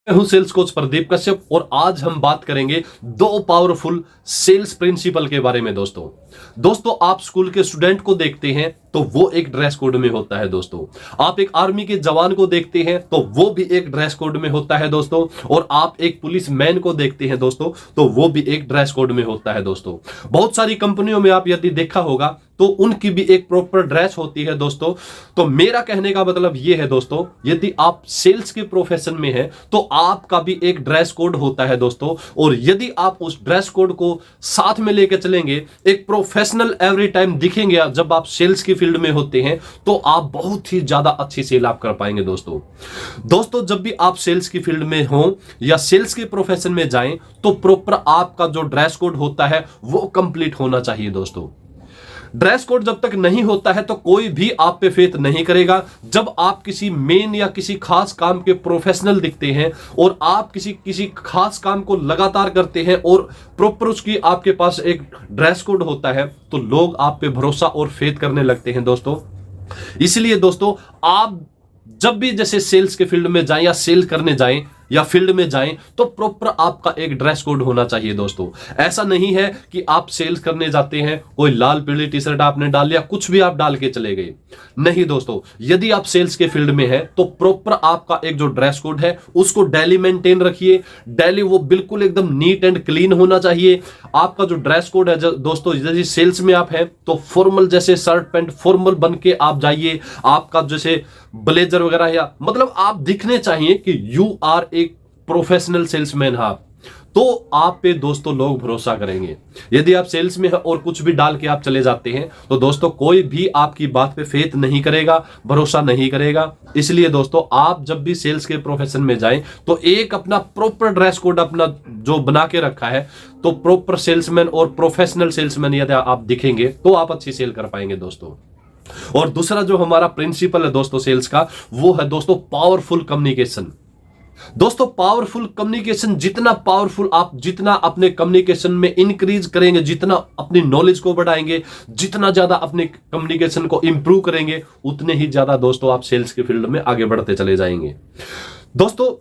मैं हूं sales coach Pradeep Kashyap और आज हम बात करेंगे दो पावरफुल सेल्स प्रिंसिपल के बारे में। दोस्तों आप स्कूल के स्टूडेंट को देखते हैं तो वो एक ड्रेस कोड में होता है दोस्तों। आप एक आर्मी के जवान को देखते हैं तो वो भी एक ड्रेस कोड में होता है दोस्तों। और आप एक पुलिस मैन को देखते हैं दोस्तों तो वो भी एक ड्रेस कोड में होता है दोस्तों। बहुत सारी कंपनियों में आप यदि देखा होगा तो उनकी भी एक प्रॉपर ड्रेस होती है दोस्तों। तो मेरा कहने का मतलब यह है दोस्तों, यदि आप सेल्स के प्रोफेशन में हैं तो आपका भी एक ड्रेस कोड होता है दोस्तों। और यदि आप उस ड्रेस कोड को साथ में लेकर चलेंगे, एक प्रोफेशनल एवरी टाइम दिखेंगे जब आप सेल्स की फील्ड में होते हैं तो आप बहुत ही ज्यादा अच्छी सेल आप कर पाएंगे दोस्तों। जब भी आप सेल्स की फील्ड में हो या सेल्स के प्रोफेशन में जाएं तो प्रॉपर आपका जो ड्रेस कोड होता है वो कंप्लीट होना चाहिए दोस्तों। ड्रेस कोड जब तक नहीं होता है तो कोई भी आप पे फेथ नहीं करेगा। जब आप किसी मेन या किसी खास काम के प्रोफेशनल दिखते हैं और आप किसी खास काम को लगातार करते हैं और प्रॉपर उसकी आपके पास एक ड्रेस कोड होता है तो लोग आप पे भरोसा और फेथ करने लगते हैं दोस्तों। इसलिए दोस्तों आप जब भी जैसे सेल्स के फील्ड में जाएं या सेल करने जाएं या फील्ड में जाएं तो प्रॉपर आपका एक ड्रेस कोड होना चाहिए दोस्तों। ऐसा नहीं है कि आप सेल्स करने जाते हैं, कोई लाल पीली टी शर्ट आपने डाल लिया, कुछ भी आप डाल के चले गए। नहीं दोस्तों, यदि आप सेल्स के फील्ड में हैं तो प्रॉपर आपका एक जो ड्रेस कोड है उसको डेली मेंटेन रखिए। डेली वो बिल्कुल एकदम नीट एंड क्लीन होना चाहिए। आपका जो ड्रेस कोड है दोस्तों, यदि सेल्स में आप हैं तो फॉर्मल जैसे शर्ट पैंट फॉर्मल बन के आप जाइए। आपका जैसे ब्लेजर वगैरह या मतलब आप दिखने चाहिए कि यू आर एक प्रोफेशनल सेल्समैन है, तो आप पे दोस्तों लोग भरोसा करेंगे। यदि आप सेल्स में और कुछ भी डाल के आप चले जाते हैं तो दोस्तों कोई भी आपकी बात पे फेथ नहीं करेगा, भरोसा नहीं करेगा। इसलिए दोस्तों आप जब भी सेल्स के प्रोफेशन में जाएं तो एक अपना प्रॉपर ड्रेस कोड अपना जो बना के रखा है तो प्रॉपर सेल्समैन और प्रोफेशनल सेल्समैन यदि आप दिखेंगे तो आप अच्छी सेल कर पाएंगे दोस्तों। और दूसरा जो हमारा प्रिंसिपल है दोस्तों सेल्स का, वो है दोस्तों पावरफुल कम्युनिकेशन। दोस्तों पावरफुल कम्युनिकेशन, जितना पावरफुल आप जितना अपने कम्युनिकेशन में इंक्रीज करेंगे, जितना अपनी नॉलेज को बढ़ाएंगे, जितना ज्यादा अपने कम्युनिकेशन को इंप्रूव करेंगे, उतने ही ज्यादा दोस्तों आप सेल्स के फील्ड में आगे बढ़ते चले जाएंगे। दोस्तों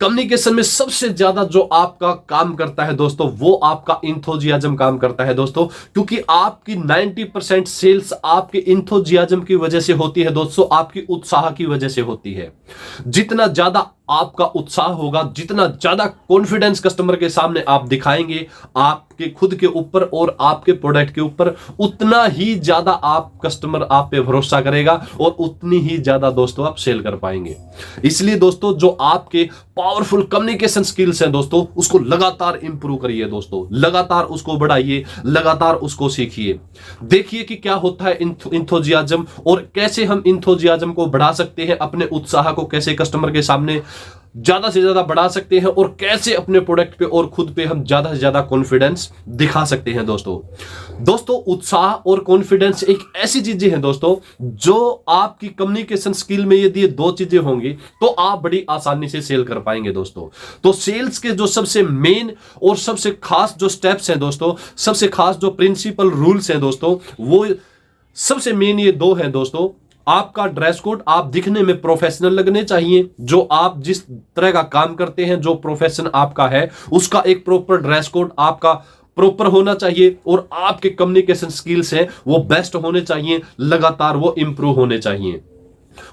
कम्युनिकेशन में सबसे ज्यादा जो आपका काम करता है दोस्तों वो आपका इंथुजियाज्म काम करता है दोस्तों। क्योंकि आपकी 90% सेल्स आपके इंथुजियाज्म की वजह से होती है दोस्तों, आपकी उत्साह की वजह से होती है। जितना ज्यादा आपका उत्साह होगा, जितना ज्यादा कॉन्फिडेंस कस्टमर के सामने आप दिखाएंगे आपके खुद के ऊपर और आपके प्रोडक्ट के ऊपर, उतना ही ज्यादा आप कस्टमर आप पे भरोसा करेगा और उतनी ही ज्यादा दोस्तों आप सेल कर पाएंगे। इसलिए दोस्तों जो आपके पावरफुल कम्युनिकेशन स्किल्स हैं दोस्तों उसको लगातार इंप्रूव करिए दोस्तों, लगातार उसको बढ़ाइए, लगातार उसको सीखिए। देखिए कि क्या होता है इंथुजियाज्म और कैसे हम इंथुजियाज्म को बढ़ा सकते हैं, अपने उत्साह को कैसे कस्टमर के सामने ज्यादा से ज्यादा बढ़ा सकते हैं और कैसे अपने प्रोडक्ट पे और खुद पे हम ज्यादा से ज्यादा कॉन्फिडेंस दिखा सकते हैं दोस्तों। उत्साह और कॉन्फिडेंस एक ऐसी चीजें हैं दोस्तों जो आपकी कम्युनिकेशन स्किल में यदि ये दो चीजें होंगी तो आप बड़ी आसानी से सेल कर पाएंगे दोस्तों। तो सेल्स के जो सबसे मेन और सबसे खास जो स्टेप्स हैं दोस्तों, सबसे खास जो प्रिंसिपल रूल्स हैं दोस्तों, वो सबसे मेन ये दो हैं दोस्तों। आपका ड्रेस कोड, आप दिखने में प्रोफेशनल लगने चाहिए। जो आप जिस तरह का काम करते हैं, जो प्रोफेशन आपका है, उसका एक प्रॉपर ड्रेस कोड आपका प्रॉपर होना चाहिए और आपके कम्युनिकेशन स्किल्स हैं वो बेस्ट होने चाहिए, लगातार वो इंप्रूव होने चाहिए।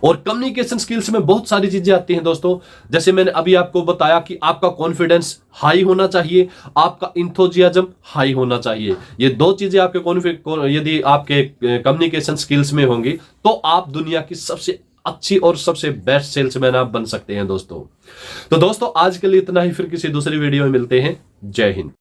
और कम्युनिकेशन स्किल्स में बहुत सारी चीजें आती हैं दोस्तों। जैसे मैंने अभी आपको बताया कि आपका कॉन्फिडेंस हाई होना चाहिए, आपका इंथुजियाज्म हाई होना चाहिए। ये दो चीजें आपके यदि आपके कम्युनिकेशन स्किल्स में होंगी तो आप दुनिया की सबसे अच्छी और सबसे बेस्ट सेल्समैन आप बन सकते हैं दोस्तों। तो दोस्तों आज के लिए इतना ही, फिर किसी दूसरी वीडियो में मिलते हैं। जय हिंद।